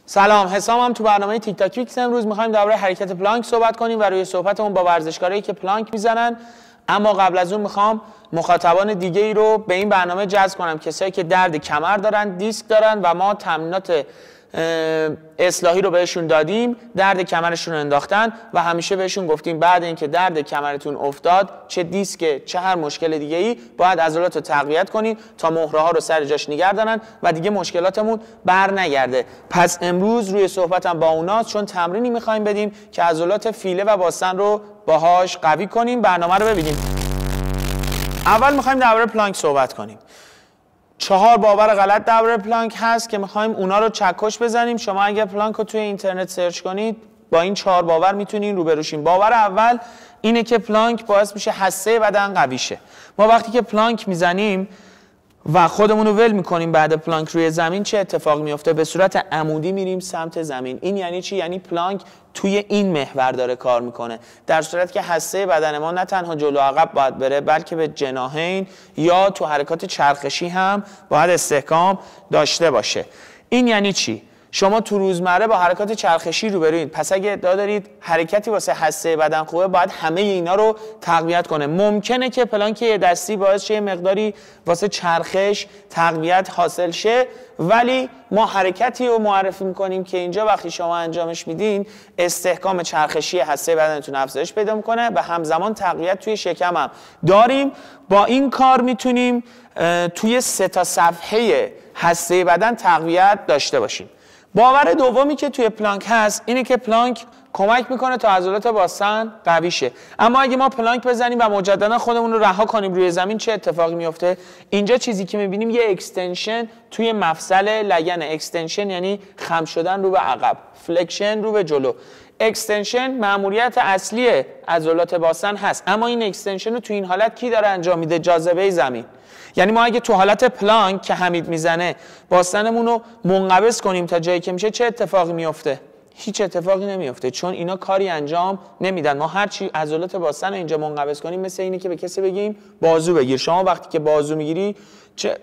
سلام، حسامم. تو برنامه تیک تاک ویکس امروز می‌خوایم درباره حرکت پلانک صحبت کنیم و روی صحبتمون با ورزشکارایی که پلانک میزنن. اما قبل از اون میخوام مخاطبان دیگه ای رو به این برنامه جذب کنم، کسایی که درد کمر دارن، دیسک دارن و ما تمرینات اصلاحی رو بهشون دادیم، درد کمرشون رو انداختن و همیشه بهشون گفتیم بعد اینکه درد کمرتون افتاد، چه دیسک چه هر مشکل دیگه ای، باید عضلات رو تقویت کنین تا مهره ها رو سر جاش نگه دارن و دیگه مشکلاتمون بر نگرده. پس امروز روی صحبتم با اوناست، چون تمرینی میخوایم بدیم که عضلات فیله و باسن رو باهاش قوی کنیم. برنامه رو ببینیم. اول میخوایم درباره پلانک صحبت کنیم. 4 باور غلط درباره پلانک هست که میخوایم اونا رو چکش بزنیم. شما اگر پلانک رو توی اینترنت سرچ کنید با این 4 باور میتونین روبروشین. باور اول اینه که پلانک باعث میشه حسه بدن قوی شه. ما وقتی که پلانک میزنیم و خودمون رو ول میکنیم بعد پلانک روی زمین، چه اتفاقی میفته؟ به صورت عمودی میریم سمت زمین. این یعنی چی؟ یعنی پلانک توی این محور داره کار میکنه، در صورتی که حسه بدن ما نه تنها جلو عقب باید بره، بلکه به جناحین یا تو حرکات چرخشی هم باید استحکام داشته باشه. این یعنی چی؟ شما تو روزمره با حرکات چرخشی روبروید، پس اگه ادعا دارید حرکتی واسه حسه بدن خوبه، باید همه اینا رو تقویت کنه. ممکنه که پلانک یه دستی باعث شه مقداری واسه چرخش تقویت حاصل شه، ولی ما حرکتی رو معرفی میکنیم که اینجا وقتی شما انجامش میدین استحکام چرخشی حسه بدنتون افزایش پیدا میکنه و همزمان تقویت توی شکم هم داریم. با این کار میتونیم توی 3 تا صفحه حسه بدن تقویت داشته باشیم. باور دومی که توی پلانک هست اینه که پلانک کمک میکنه تا عضلات باسن قوی شه. اما اگه ما پلانک بزنیم و مجددا خودمون رو رها کنیم روی زمین، چه اتفاقی میفته؟ اینجا چیزی که میبینیم یه اکستنشن توی مفصل لگن. اکستنشن یعنی خم شدن رو به عقب، فلکشن رو به جلو. اکستنشن مأموریت اصلی عضلات باسن هست، اما این اکستنشن رو توی این حالت کی داره انجام میده؟ جاذبه زمین. یعنی ما اگه تو حالت پلانک که حمید میزنه باسنمون رو منقبض کنیم تا جایی که میشه، چه اتفاقی میفته؟ هیچ اتفاقی نمیفته، چون اینا کاری انجام نمیدن. ما هر چی عضلات باسن رو اینجا منقبض کنیم مثل اینه که به کسی بگیم بازو بگیر. شما وقتی که بازو میگیری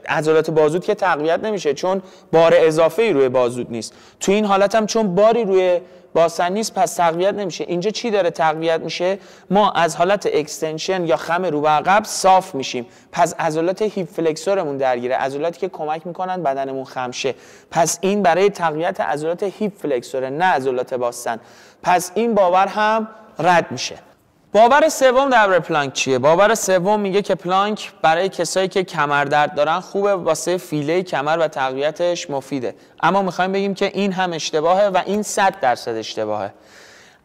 عضلات بازوت که تقویت نمیشه، چون بار اضافه ای روی بازوت نیست. تو این حالت هم چون باری روی باسن نیست، پس تقویت نمیشه. اینجا چی داره تقویت میشه؟ ما از حالت اکستنشن یا خم رو به عقب صاف میشیم، پس عضلات هیپ فلکسورمون درگیره، عضلاتی که کمک میکنن بدنمون خم شه. پس این برای تقویت عضلات هیپ فلکسوره، نه عضلات باسن. پس این باور هم رد میشه. باور سوم درباره پلانک چیه؟ باور سوم میگه که پلانک برای کسایی که کمر درد دارن خوبه، واسه فیله کمر و تقویتش مفیده. اما میخوایم بگیم که این هم اشتباهه و این 100% اشتباهه.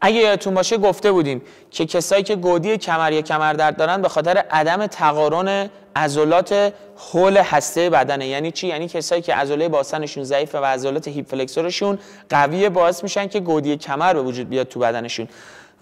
اگه یادتون باشه گفته بودیم که کسایی که گودی کمر یا کمر درد دارن به خاطر عدم تقارن عضلات حول هسته بدنه. یعنی چی؟ یعنی کسایی که عضله باسنشون ضعیفه و عضلات هیپ فلکسورشون قویه، باعث میشن که گودی کمر به وجود بیاد تو بدنشون.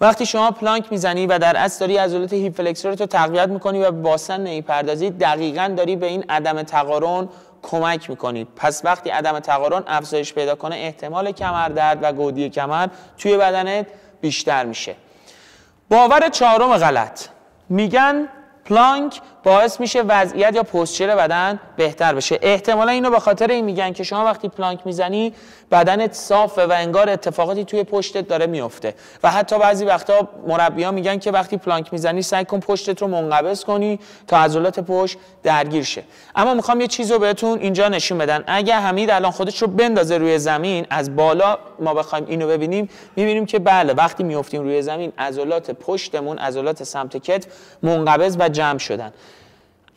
وقتی شما پلانک میزنی و در اصل داری عضلات هیپ فلکسورت رو تقویت میکنی و به باسن نمیپردازی، دقیقاً داری به این عدم تقارن کمک میکنی. پس وقتی عدم تقارن افزایش پیدا کنه، احتمال کمر درد و گودی کمر توی بدنت بیشتر میشه. باور چهارم غلط، میگن پلانک باعث میشه وضعیت یا پوزچر بدن بهتر بشه. احتمالا اینو به خاطر این میگن که شما وقتی پلانک میزنی بدنت صافه و انگار اتفاقاتی توی پشتت داره میفته. و حتی بعضی وقتا مربیان میگن که وقتی پلانک میزنی سعی کن پشتت رو منقبض کنی تا عضلات پشت درگیر شه. اما میخوام یه چیزو بهتون اینجا نشون بدن. اگه حمید الان خودش رو بندازه روی زمین، از بالا ما بخوایم اینو ببینیم، میبینیم که بله وقتی میافتیم روی زمین عضلات پشتمون، عضلات سمت کتف منقبض و جمع شدن.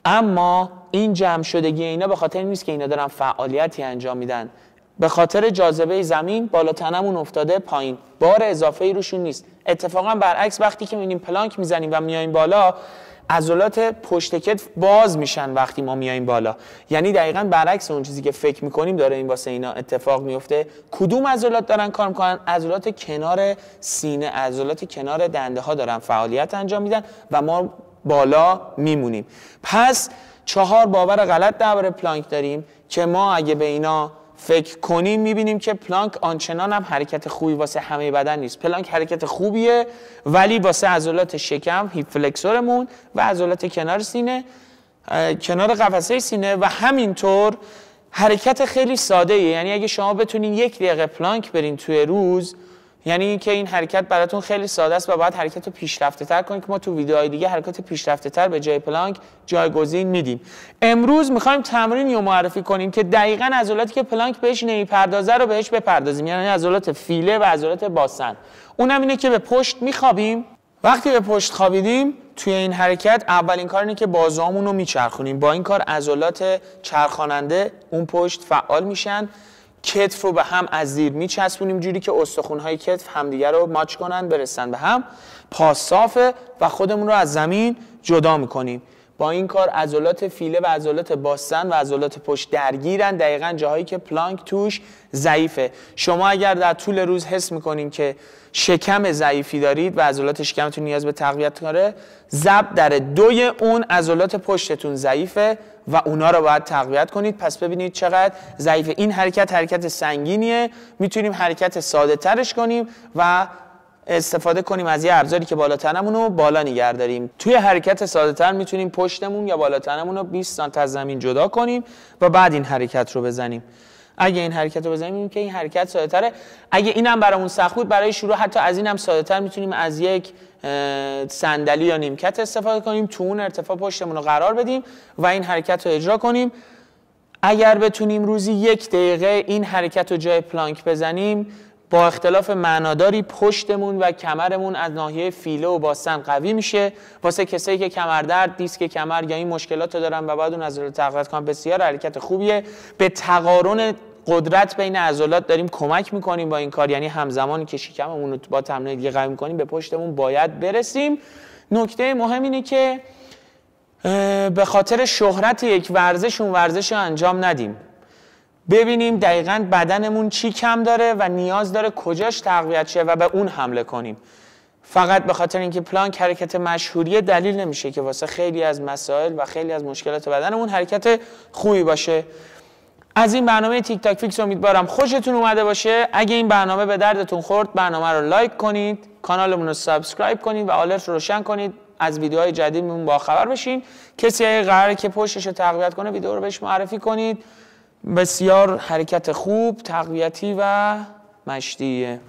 اما این جمع شدگی اینا به خاطر نیست که اینا دارن فعالیتی انجام میدن، به خاطر جاذبه زمین بالا تنمون افتاده پایین، بار اضافه ای روشون نیست. اتفاقا برعکس وقتی که میبینیم پلانک میزنیم و میایم بالا، عضلات پشت کتف باز میشن وقتی ما میایم بالا. یعنی دقیقاً برعکس اون چیزی که فکر میکنیم داره این واسه اینا اتفاق میفته. کدوم عضلات دارن کار میکنن؟ عضلات کنار سینه، عضلات کنار دنده ها دارن فعالیت انجام میدن و ما بالا میمونیم. پس 4 باور غلط درباره پلانک داریم که ما اگه به اینا فکر کنیم میبینیم که پلانک آنچنان هم حرکت خوبی واسه همه بدن نیست. پلانک حرکت خوبیه ولی واسه عضلات شکم، هیپ فلکسورمون و عضلات کنار سینه، کنار قفسه سینه و همینطور حرکت خیلی ساده ایه. یعنی اگه شما بتونین 1 دقیقه پلانک برین توی روز، یعنی که این حرکت براتون خیلی ساده است و باید حرکت رو پیشرفته تر کنید که ما تو ویدیوهای دیگه حرکت پیشرفته تر به جای پلانک جایگزین میدیم. امروز میخوایم تمرینی رو معرفی کنیم که دقیقاً عضلاتی که پلانک بهش نمیپردازه رو بهش بپردازیم، یعنی عضلات فیله و عضلات باسن. اونم اینه که به پشت میخوابیم. وقتی به پشت خوابیدیم توی این حرکت اولین کار اینه که بازوامون رو میچرخونیم. با این کار عضلات چرخاننده اون پشت فعال میشن. کتف رو به هم از زیر میچسبونیم جوری که استخوان‌های کتف همدیگه رو ماچ کنن برسن به هم. پا صافه و خودمون رو از زمین جدا میکنیم. با این کار عضلات فیله و عضلات باسن و عضلات پشت درگیرن، دقیقاً جاهایی که پلانک توش ضعیفه. شما اگر در طول روز حس میکنین که شکم ضعیفی دارید و عضلات شکمتون نیاز به تقویت داره، ضرب در 2 اون عضلات پشتتون ضعیفه و اونا رو باید تقویت کنید. پس ببینید چقدر ضعیفه. این حرکت سنگینیه، میتونیم حرکت ساده ترش کنیم و استفاده کنیم از یه ابزاری که بالاتنمون رو بالا نگه داریم. توی حرکت ساده تر میتونیم پشتمون یا بالاتنمون رو 20 سانتی از زمین جدا کنیم و بعد این حرکت رو بزنیم. اگه این حرکت رو بزنیم که این حرکت ساده تره. اگه اینم برامون سخت بود، برای شروع حتی از اینم ساده تر میتونیم از یک صندلی یا نیمکت استفاده کنیم، تو اون ارتفاع پشتمون رو قرار بدیم و این حرکت رو اجرا کنیم. اگر بتونیم روزی 1 دقیقه این حرکت رو جای پلانک بزنیم، با اختلاف معناداری پشتمون و کمرمون از ناحیه فیله و باسن قوی میشه. واسه کسایی که کمردرد، دیسک کمر یا این مشکلات رو دارن و بعد اون عضلات تقویت کنن، بسیار حرکت خوبیه. به تقارن قدرت بین عضلات داریم کمک میکنیم با این کار. یعنی همزمانی که شکممون رو با تمرین دیگه قوی میکنیم به پشتمون باید برسیم. نکته مهم اینه که به خاطر شهرت یک ورزش اون ورزش رو انجام ندیم. ببینیم دقیقاً بدنمون چی کم داره و نیاز داره کجاش تقویت شه و به اون حمله کنیم. فقط به خاطر اینکه پلانک حرکت مشهوریه دلیل نمیشه که واسه خیلی از مسائل و خیلی از مشکلات بدنمون حرکت خوبی باشه. از این برنامه تیک تاک فیکس امیدوارم خوشتون اومده باشه. اگه این برنامه به دردتون خورد، برنامه رو لایک کنید، کانالمون رو سابسکرایب کنید و آلرت رو روشن کنید از ویدیوهای جدیدمون با خبر بشین. کسی اگه قراره که پشتش رو تقویت کنه، ویدیو رو بهش معرفی کنید. بسیار حرکت خوب، تقویتی و مشتیه.